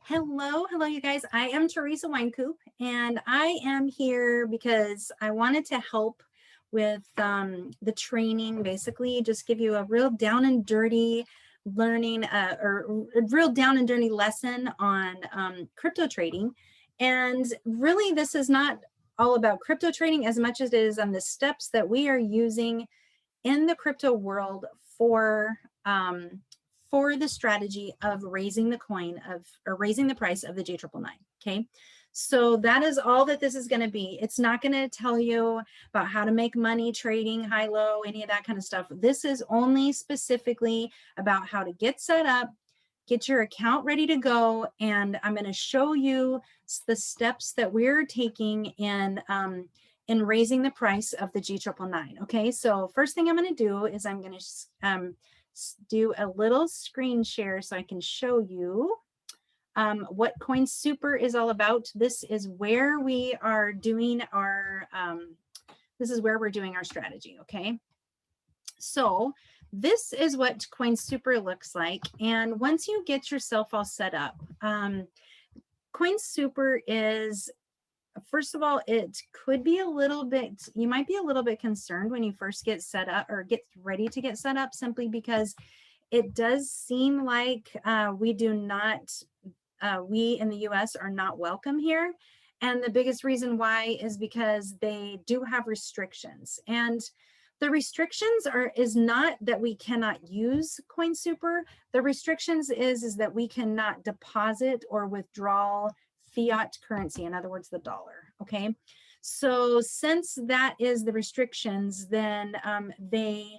Hello, you guys. I am Teresa Winecoop, and I am here because I wanted to help with the training, basically just give you a real down and dirty learning or a real down and dirty lesson on crypto trading. And really, this is not all about crypto trading as much as it is on the steps that we are using in the crypto world um, for the strategy of raising the coin of or raising the price of the G999. Okay, so that is all that this is going to be. It's not going to tell you about how to make money trading high low, any of that kind of stuff. This is only specifically about how to get set up, get your account ready to go, and I'm going to show you the steps that we're taking in raising the price of the G999. Okay, so first thing I'm going to do is I'm going to do a little screen share so I can show you what Coin Super is all about. This is where we are doing our strategy. Okay, so this is what Coin Super looks like, and once you get yourself all set up, Coin Super is, first of all, it could be a little bit, you might be a little bit concerned when you first get set up or get ready to get set up, simply because it does seem like we in the US are not welcome here. And the biggest reason why is because they do have restrictions. And the restrictions is not that we cannot use Coin Super. The restrictions is that we cannot deposit or withdraw fiat currency, in other words, the dollar. Okay, so since that is the restrictions, then they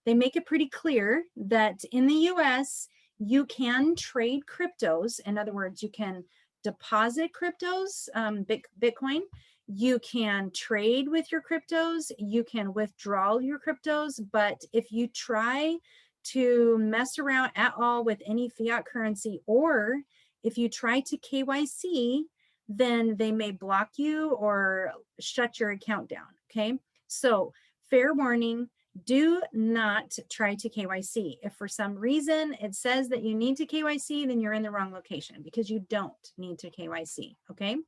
make it pretty clear that in the US you can trade cryptos. In other words, you can deposit cryptos, Bitcoin. You can trade with your cryptos, you can withdraw your cryptos, but if you try to mess around at all with any fiat currency, or if you try to KYC, then they may block you or shut your account down. Okay, so fair warning, do not try to KYC. If for some reason it says that you need to KYC, then you're in the wrong location, because you don't need to KYC. Okay,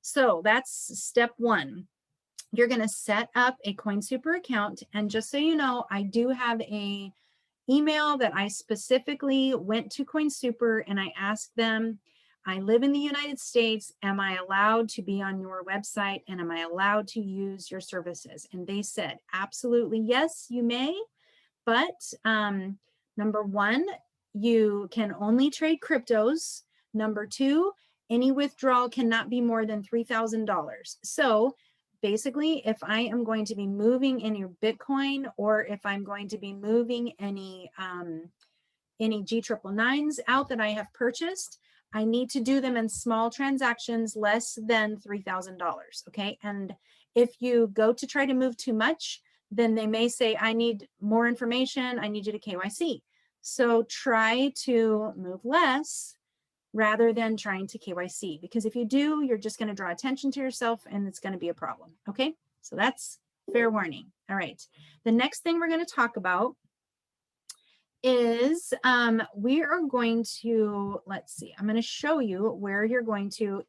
so that's step one. You're going to set up a Coin Super account, and just so you know, I do have a email that I specifically went to Coin Super and I asked them, I live in the United States, am I allowed to be on your website, and am I allowed to use your services? And they said, absolutely, yes, you may. But number one, you can only trade cryptos. Number two, any withdrawal cannot be more than $3,000. So basically, if I am going to be moving any Bitcoin, or if I'm going to be moving any G999s out that I have purchased, I need to do them in small transactions less than $3,000. Okay, and if you go to try to move too much, then they may say, I need more information, I need you to KYC. So try to move less rather than trying to KYC, because if you do, you're just going to draw attention to yourself and it's going to be a problem. Okay, so that's fair warning. All right, the next thing we're going to talk about is we are going to, let's see, I'm going to show you where you're going to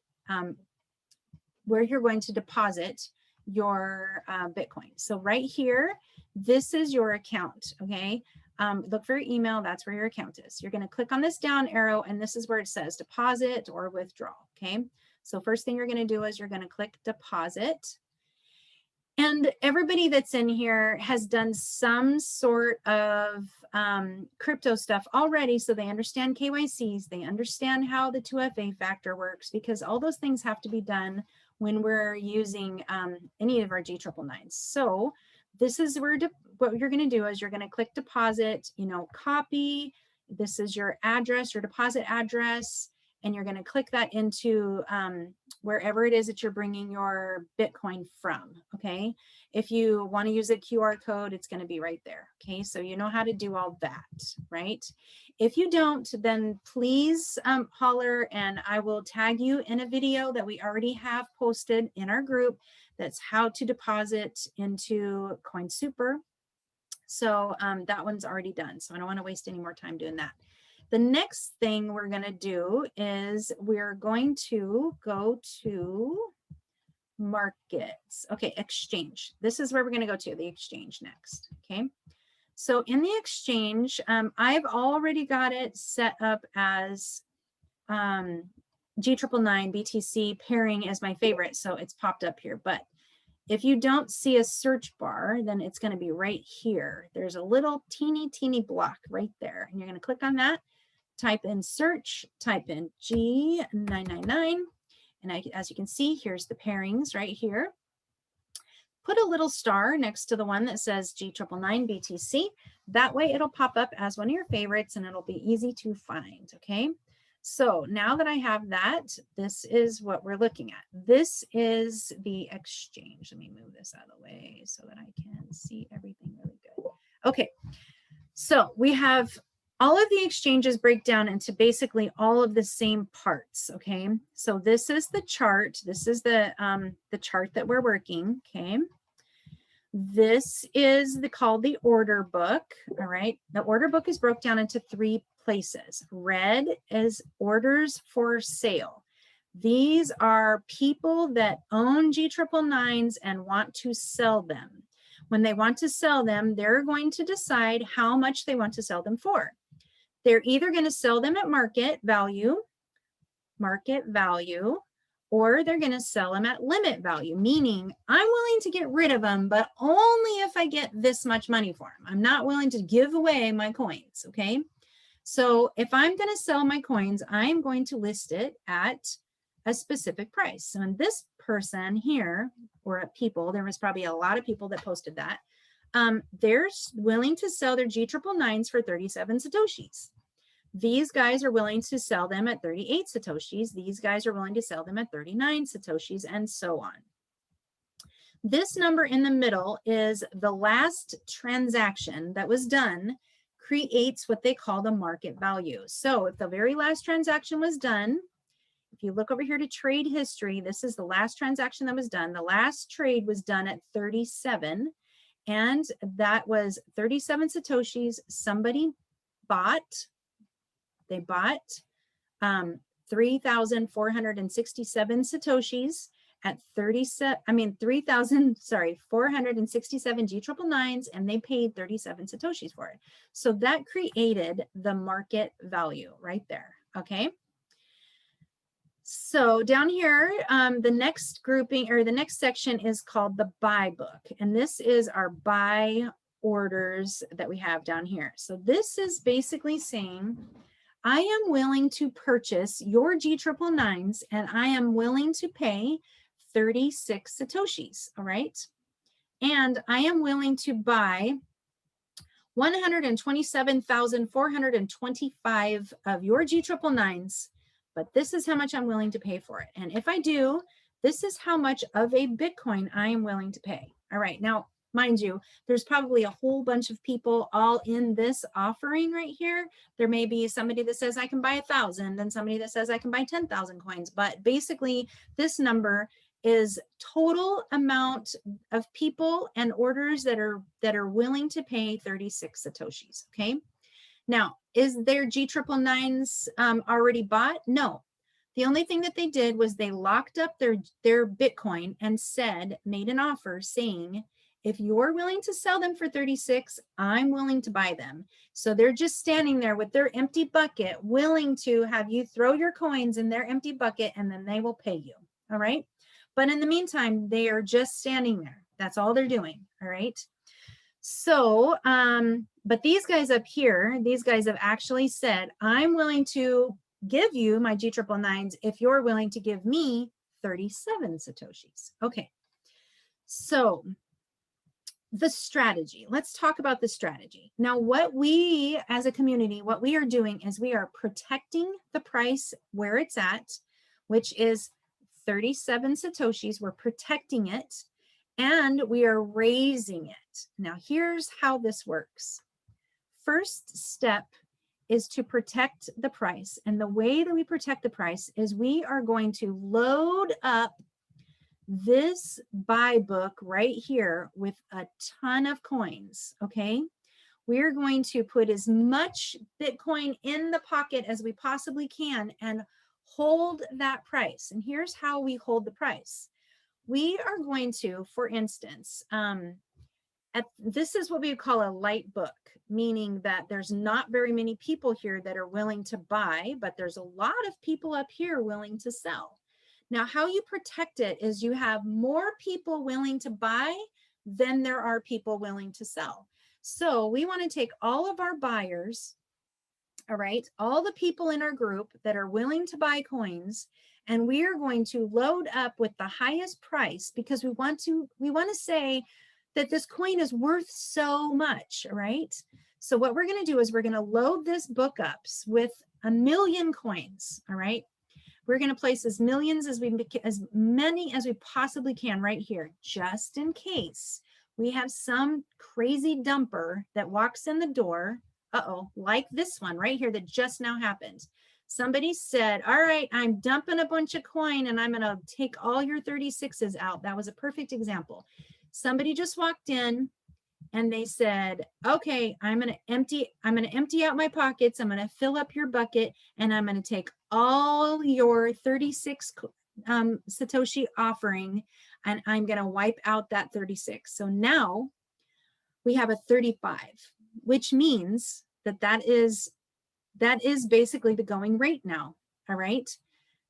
deposit your Bitcoin. So right here, this is your account. Okay, look for your email. That's where your account is. You're going to click on this down arrow, and this is where it says deposit or withdraw. Okay, so first thing you're going to do is you're going to click deposit. And everybody that's in here has done some sort of crypto stuff already, so they understand KYCs, they understand how the 2FA factor works, because all those things have to be done when we're using any of our G999s. So this is where what you're going to do is you're going to click deposit, copy. This is your address, your deposit address, and you're going to click that into wherever it is that you're bringing your Bitcoin from. Okay, if you want to use a QR code, it's going to be right there. Okay, so you know how to do all that, right? If you don't, then please holler, and I will tag you in a video that we already have posted in our group. That's how to deposit into Coin Super. So that one's already done, so I don't want to waste any more time doing that. The next thing we're going to do is we're going to go to markets. Okay, exchange. This is where we're going to go to, the exchange next. Okay. So in the exchange, I've already got it set up as G999 BTC pairing as my favorite. So it's popped up here. But if you don't see a search bar, then it's going to be right here. There's a little teeny block right there. And you're going to click on that, type in search, type in G999. And as you can see, here's the pairings right here. Put a little star next to the one that says G999 BTC. That way it'll pop up as one of your favorites and it'll be easy to find, okay? So now that I have that, this is what we're looking at. This is the exchange. Let me move this out of the way so that I can see everything really good. Okay, so we have all of the exchanges break down into basically all of the same parts, okay? So this is the chart. This is the chart that we're working, okay? This is called the order book, all right? The order book is broke down into 3 places. Red is orders for sale. These are people that own G999s and want to sell them. When they want to sell them, they're going to decide how much they want to sell them for. They're either going to sell them at market value, or they're going to sell them at limit value, meaning I'm willing to get rid of them, but only if I get this much money for them. I'm not willing to give away my coins, okay? So if I'm going to sell my coins, I'm going to list it at a specific price. So in this person here, or people, there was probably a lot of people that posted that, they're willing to sell their G999s for 37 Satoshis. These guys are willing to sell them at 38 Satoshis. These guys are willing to sell them at 39 Satoshis, and so on. This number in the middle is the last transaction that was done creates what they call the market value. So if the very last transaction was done, if you look over here to trade history, this is the last transaction that was done. The last trade was done at 37, and that was 37 Satoshis. Somebody bought. They bought 3,467 Satoshis at 467 G999s, and they paid 37 Satoshis for it. So that created the market value right there, okay? So down here, the next grouping or the next section is called the buy book. And this is our buy orders that we have down here. So this is basically saying, I am willing to purchase your G999s and I am willing to pay 36 Satoshis, all right? And I am willing to buy 127,425 of your G999s, but this is how much I'm willing to pay for it. And if I do, this is how much of a Bitcoin I am willing to pay. All right, now, mind you, there's probably a whole bunch of people all in this offering right here. There may be somebody that says I can buy 1,000 and somebody that says I can buy 10,000 coins. But basically, this number is total amount of people and orders that are willing to pay 36 Satoshis, okay? Now, is their G999s already bought? No. The only thing that they did was they locked up their Bitcoin and made an offer saying, if you're willing to sell them for 36, I'm willing to buy them. So they're just standing there with their empty bucket, willing to have you throw your coins in their empty bucket, and then they will pay you, all right? But in the meantime, they are just standing there. That's all they're doing, all right? So, but these guys up here, these guys have actually said, I'm willing to give you my G999s if you're willing to give me 37 Satoshis. Okay, so the strategy. Let's talk about the strategy. Now, what we as a community, what we are doing is we are protecting the price where it's at, which is 37 Satoshis. We're protecting it and we are raising it. Now, here's how this works. First step is to protect the price. And the way that we protect the price is we are going to load up this buy book right here with a ton of coins, okay? We're going to put as much Bitcoin in the pocket as we possibly can and hold that price. And here's how we hold the price. We are going to, for instance, this is what we call a light book, meaning that there's not very many people here that are willing to buy, but there's a lot of people up here willing to sell. Now, how you protect it is you have more people willing to buy than there are people willing to sell. So we want to take all of our buyers, all right, all the people in our group that are willing to buy coins, and we are going to load up with the highest price because we want to say that this coin is worth so much, right? So what we're going to do is we're going to load this book up with 1,000,000 coins, all right? We're going to place as many as we possibly can right here, just in case we have some crazy dumper that walks in the door. Like this one right here that just now happened. Somebody said, all right, I'm dumping a bunch of coin and I'm going to take all your 36s out. That was a perfect example. Somebody just walked in and they said, okay, I'm going to empty out my pockets. I'm going to fill up your bucket and I'm going to take all your 36 Satoshi offering and I'm going to wipe out that 36. So now we have a 35, which means that is basically the going rate now. All right.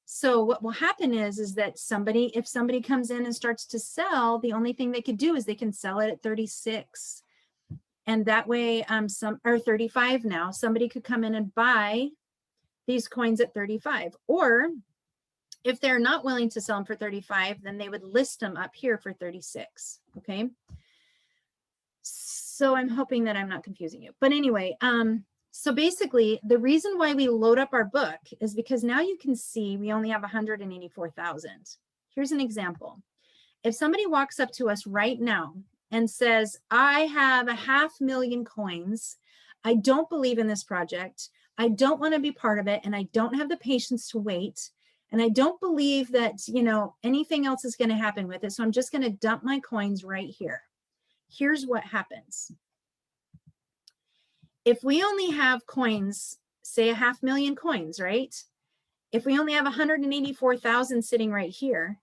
So what will happen is that if somebody comes in and starts to sell, the only thing they could do is they can sell it at 36. And that way, 35 now, somebody could come in and buy these coins at 35. Or if they're not willing to sell them for 35, then they would list them up here for 36. Okay. So I'm hoping that I'm not confusing you. But anyway, so basically, the reason why we load up our book is because now you can see we only have 184,000. Here's an example. If somebody walks up to us right now and says, I have 500,000 coins, I don't believe in this project, I don't want to be part of it, and I don't have the patience to wait, and I don't believe that, anything else is going to happen with it, so I'm just going to dump my coins right here. Here's what happens. If we only have coins, say 500,000 coins, right? If we only have 184,000 sitting right here,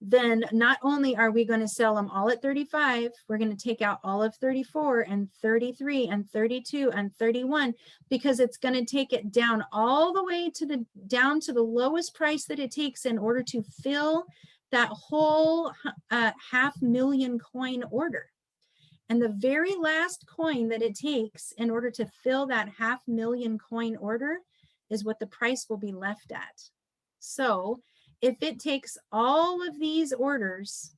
then not only are we going to sell them all at 35, we're going to take out all of 34 and 33 and 32 and 31 because it's going to take it down all the way down to the lowest price that it takes in order to fill that whole 500,000 coin order. And the very last coin that it takes in order to fill that 500,000 coin order is what the price will be left at. So if it takes all of these orders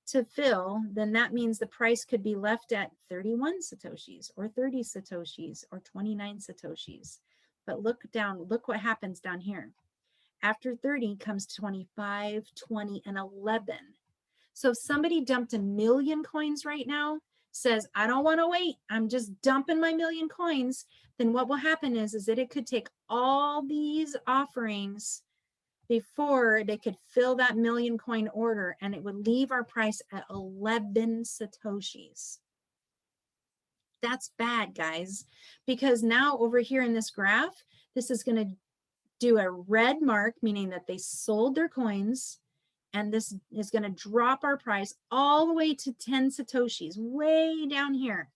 to fill, then that means the price could be left at 31 Satoshis or 30 Satoshis or 29 Satoshis. But look what happens down here. After 30 comes 25, 20, and 11. So if somebody dumped 1,000,000 coins right now, says, I don't want to wait, I'm just dumping my 1,000,000 coins, then what will happen is that it could take all these offerings before they could fill that 1,000,000 coin order, and it would leave our price at 11 Satoshis. That's bad, guys, because now over here in this graph, this is going to do a red mark, meaning that they sold their coins, and this is going to drop our price all the way to 10 Satoshis, way down here.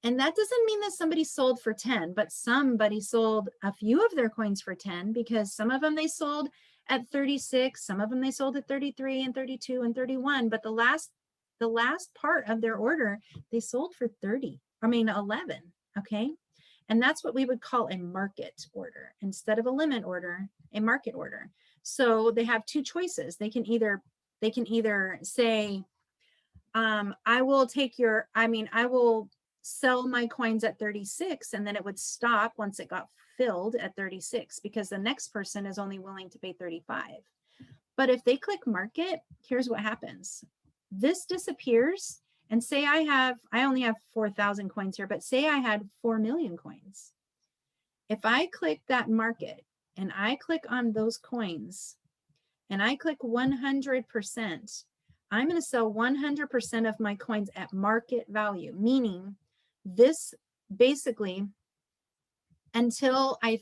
And that doesn't mean that somebody sold for 10, but somebody sold a few of their coins for 10 because some of them they sold at 36, some of them they sold at 33 and 32 and 31, but the last part of their order, they sold for 11, okay? And that's what we would call a market order. Instead of a limit order, a market order. So they have two choices. They can either say, I will sell my coins at 36, and then it would stop once it got filled at 36 because the next person is only willing to pay 35. But if they click market, here's what happens. This disappears, and say I only have 4,000 coins here, but say I had 4,000,000 coins. If I click that market and I click on those coins and I click 100%, I'm going to sell 100% of my coins at market value, meaning this basically until I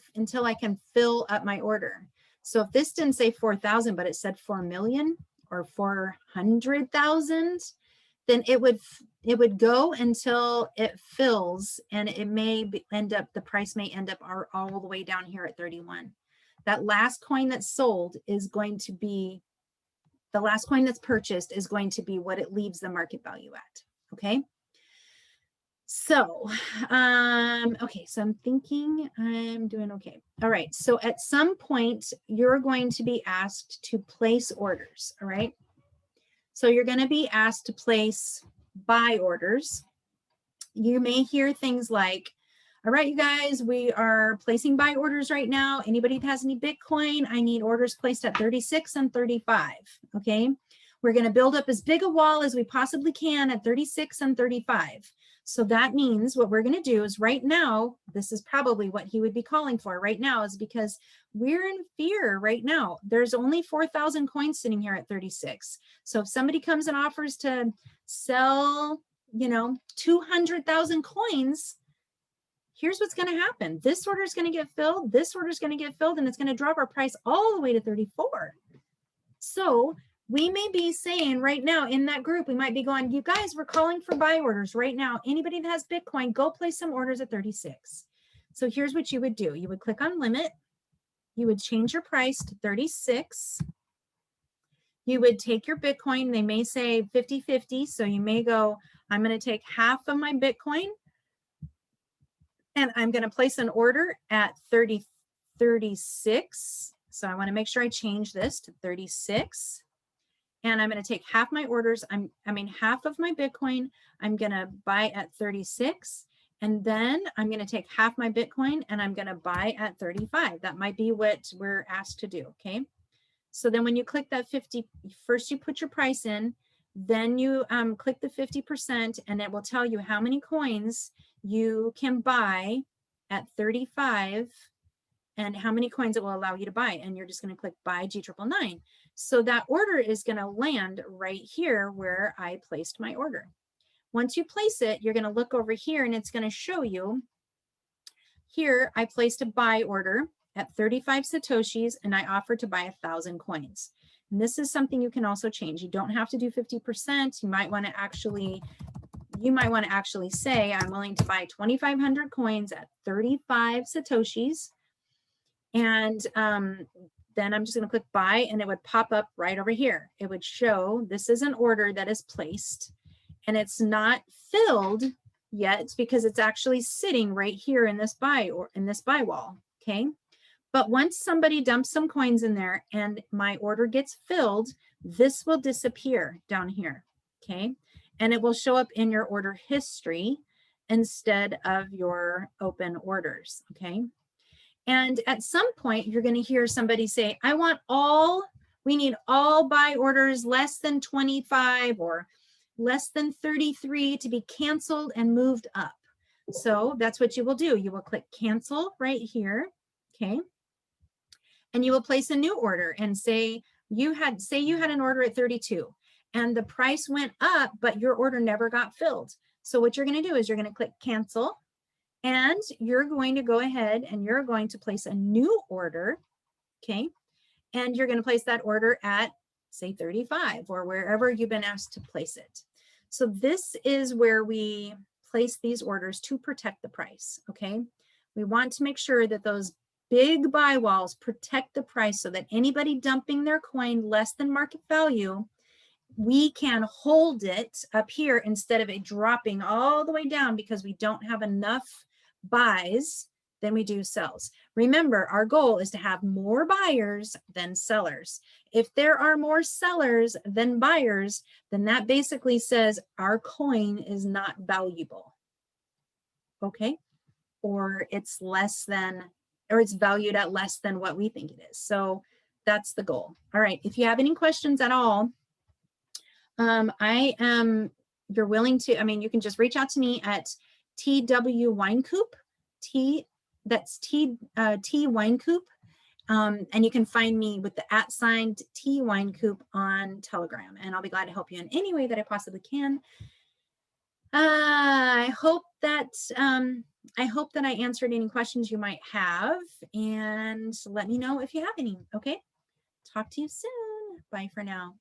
can fill up my order. So if this didn't say 4,000, but it said 4 million or 400,000, then it would go until it fills, and it may end up, the price may end up all the way down here at 31. That last coin that's sold is going to be, the last coin that's purchased is going to be what it leaves the market value at. Okay. So, okay, so I'm thinking I'm doing okay. All right, so at some point, you're going to be asked to place orders, all right? So you're gonna be asked to place buy orders. You may hear things like, all right, you guys, we are placing buy orders right now. Anybody that has any Bitcoin, I need orders placed at 36 and 35, okay? We're gonna build up as big a wall as we possibly can at 36 and 35. So that means what we're going to do is right now, this is probably what he would be calling for right now, is because we're in fear right now. There's only 4,000 coins sitting here at 36. So if somebody comes and offers to sell, 200,000 coins, here's what's going to happen. This order is going to get filled. This order is going to get filled, and it's going to drop our price all the way to 34. So we may be saying right now in that group, we might be going, you guys, we're calling for buy orders right now. Anybody that has Bitcoin, go place some orders at 36. So here's what you would do. You would click on limit. You would change your price to 36. You would take your Bitcoin. They may say 50-50. So you may go, I'm going to take half of my Bitcoin and I'm going to place an order at 36. So I want to make sure I change this to 36. And I'm going to take half my orders. Half of my Bitcoin, I'm going to buy at 36. And then I'm going to take half my Bitcoin and I'm going to buy at 35. That might be what we're asked to do. Okay. So then when you click that 50, first you put your price in, then you click the 50%, and it will tell you how many coins you can buy at 35 and how many coins it will allow you to buy. And you're just going to click buy G999. So that order is going to land right here where I placed my order. Once you place it, you're going to look over here and it's going to show you here, I placed a buy order at 35 Satoshis and I offered to buy 1,000 coins. And this is something you can also change. You don't have to do 50%. You might want to actually say, I'm willing to buy 2,500 coins at 35 Satoshis. And then I'm just going to click buy, and it would pop up right over here. It would show this is an order that is placed and it's not filled yet because it's actually sitting right here in this buy wall. Okay. But once somebody dumps some coins in there and my order gets filled, this will disappear down here. Okay. And it will show up in your order history instead of your open orders. Okay. And at some point, you're going to hear somebody say, we need all buy orders less than 25 or less than 33 to be canceled and moved up. So that's what you will do. You will click cancel right here. Okay. And you will place a new order and say you had an order at 32 and the price went up, but your order never got filled. So what you're going to do is you're going to click cancel. And you're going to go ahead and you're going to place a new order, okay? And you're going to place that order at, say, 35 or wherever you've been asked to place it. So this is where we place these orders to protect the price, okay? We want to make sure that those big buy walls protect the price so that anybody dumping their coin less than market value, we can hold it up here instead of it dropping all the way down because we don't have enough buys than we do sells. Remember, our goal is to have more buyers than sellers. If there are more sellers than buyers, then that basically says our coin is not valuable. Okay? Or it's valued at less than what we think it is. So that's the goal. All right. If you have any questions at all, you're willing to, you can just reach out to me at TW Winecoop, that's T Winecoop. And you can find me with the @ T Winecoop on Telegram, and I'll be glad to help you in any way that I possibly can. I hope that I answered any questions you might have, and let me know if you have any. Okay, talk to you soon. Bye for now.